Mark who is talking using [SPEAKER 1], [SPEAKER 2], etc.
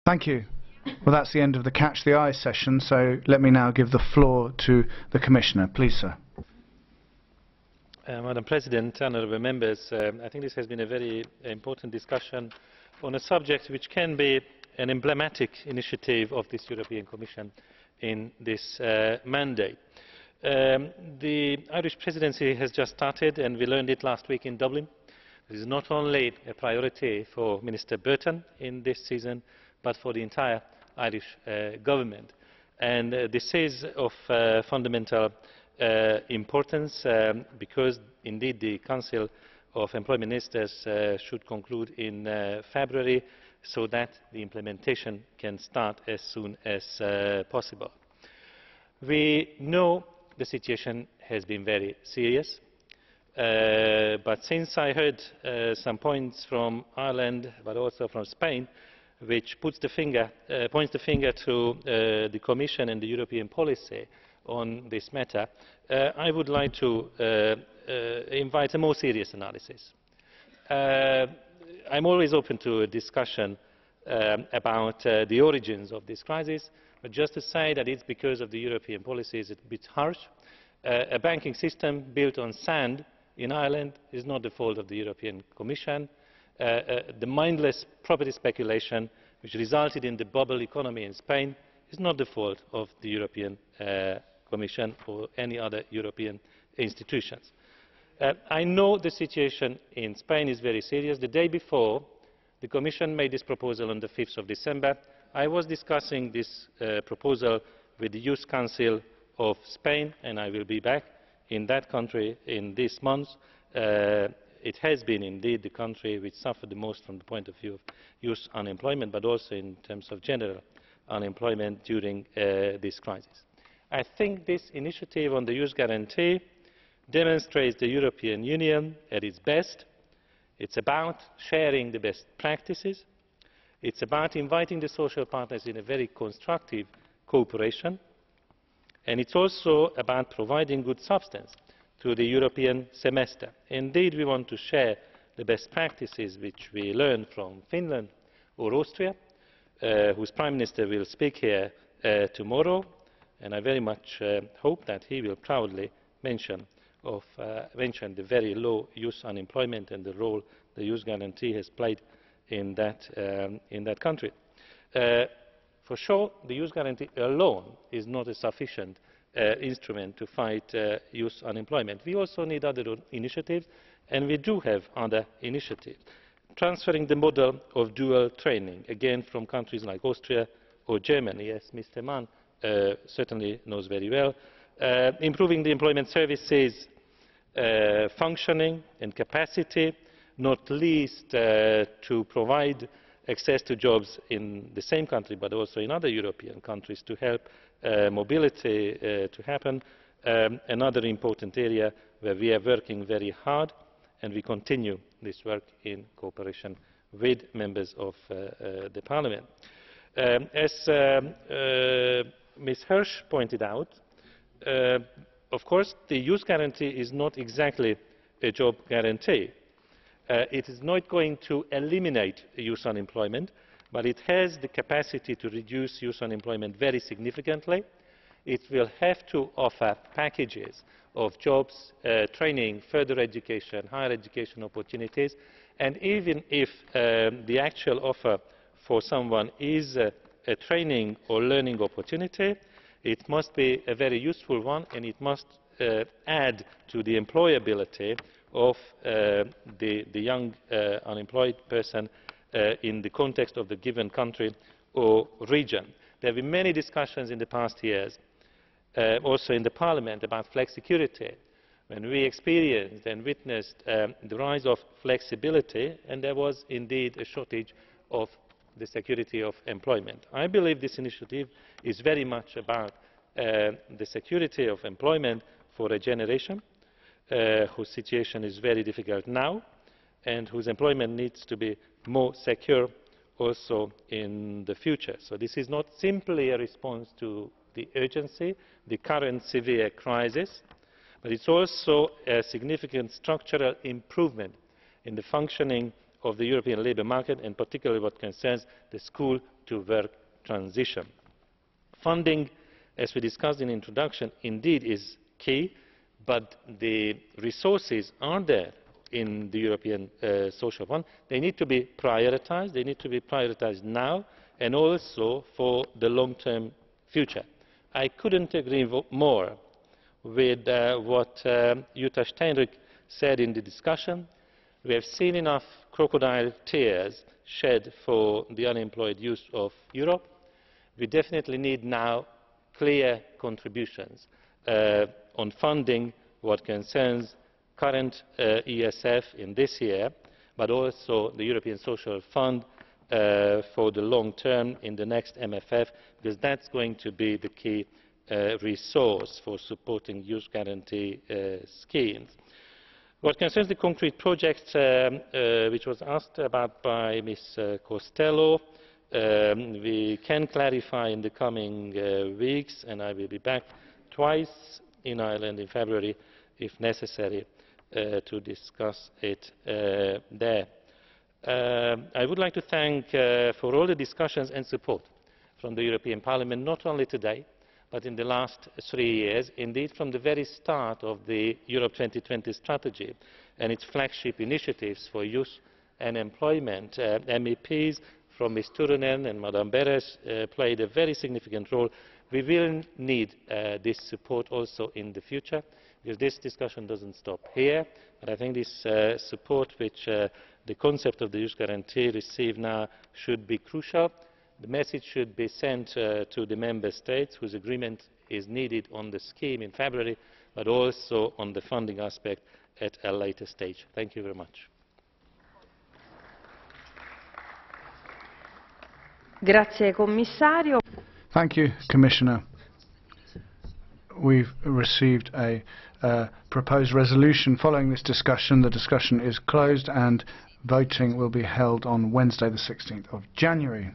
[SPEAKER 1] Thank you. Well, that's the end of the Catch the Eye session, so let me now give the floor to the Commissioner. Please, sir.
[SPEAKER 2] Madam President, honourable members, I think this has been a very important discussion on a subject which can be an emblematic initiative of this European Commission in this mandate. The Irish Presidency has just started, and we learned it last week in Dublin. This is not only a priority for Minister Burton in this season, but for the entire Irish government. And this is of fundamental importance because indeed the Council of Employment Ministers should conclude in February, so that the implementation can start as soon as possible. We know the situation has been very serious, but since I heard some points from Ireland but also from Spain which points the finger to the Commission and the European policy on this matter, I would like to invite a more serious analysis. I am always open to a discussion about the origins of this crisis, but just to say that it is because of the European policy is a bit harsh. A banking system built on sand in Ireland is not the fault of the European Commission. The mindless property speculation which resulted in the bubble economy in Spain is not the fault of the European Commission or any other European institutions. I know the situation in Spain is very serious. The day before the Commission made this proposal on the 5th of December, I was discussing this proposal with the Youth Council of Spain, and I will be back in that country in this month. It has been indeed the country which suffered the most from the point of view of youth unemployment, but also in terms of general unemployment during this crisis. I think this initiative on the Youth Guarantee demonstrates the European Union at its best. It is about sharing the best practices. It is about inviting the social partners in a very constructive cooperation. And it is also about providing good substance to the European semester. Indeed, we want to share the best practices which we learn from Finland or Austria, whose Prime Minister will speak here tomorrow, and I very much hope that he will proudly mention the very low youth unemployment and the role the Youth Guarantee has played in that country. For sure, the Youth Guarantee alone is not a sufficient instrument to fight youth unemployment. We also need other initiatives, and we do have other initiatives. Transferring the model of dual training, again from countries like Austria or Germany, as Mr. Mann certainly knows very well. Improving the employment services functioning and capacity, not least to provide access to jobs in the same country but also in other European countries to help mobility to happen. Another important area where we are working very hard, and we continue this work in cooperation with members of the Parliament. As Ms Hirsch pointed out, of course the Youth Guarantee is not exactly a job guarantee. It is not going to eliminate youth unemployment, but it has the capacity to reduce youth unemployment very significantly. It will have to offer packages of jobs, training, further education, higher education opportunities, and even if the actual offer for someone is a training or learning opportunity, it must be a very useful one, and it must add to the employability of the young unemployed person in the context of the given country or region. There have been many discussions in the past years, also in the Parliament, about flexicurity, when we experienced and witnessed the rise of flexibility, and there was indeed a shortage of the security of employment. I believe this initiative is very much about the security of employment for a generation whose situation is very difficult now and whose employment needs to be more secure also in the future. So this is not simply a response to the urgency, the current severe crisis, but it is also a significant structural improvement in the functioning of the European labour market, and particularly what concerns the school-to-work transition. Funding, as we discussed in the introduction, indeed is key, but the resources are there in the European Social Fund. They need to be prioritised. They need to be prioritised now and also for the long-term future. I couldn't agree more with what Jutta Steinruck said in the discussion. We have seen enough crocodile tears shed for the unemployed youth of Europe. We definitely need now clear contributions on funding what concerns current ESF in this year, but also the European Social Fund for the long term in the next MFF, because that is going to be the key resource for supporting youth guarantee schemes. What concerns the concrete projects which was asked about by Ms Costello, we can clarify in the coming weeks, and I will be back twice in Ireland in February if necessary to discuss it there. I would like to thank for all the discussions and support from the European Parliament, not only today but in the last 3 years, indeed from the very start of the Europe 2020 strategy and its flagship initiatives for youth and employment. MEPs from Ms Turunen and Madame Beres played a very significant role. We will need this support also in the future, because this discussion does not stop here. But I think this support which the concept of the youth guarantee receives now should be crucial. The message should be sent to the Member States whose agreement is needed on the scheme in February, but also on the funding aspect at a later stage. Thank you very much.
[SPEAKER 3] Grazie, Commissario.
[SPEAKER 1] Thank you, Commissioner. We've received a proposed resolution following this discussion. The discussion is closed and voting will be held on Wednesday the 16th of January.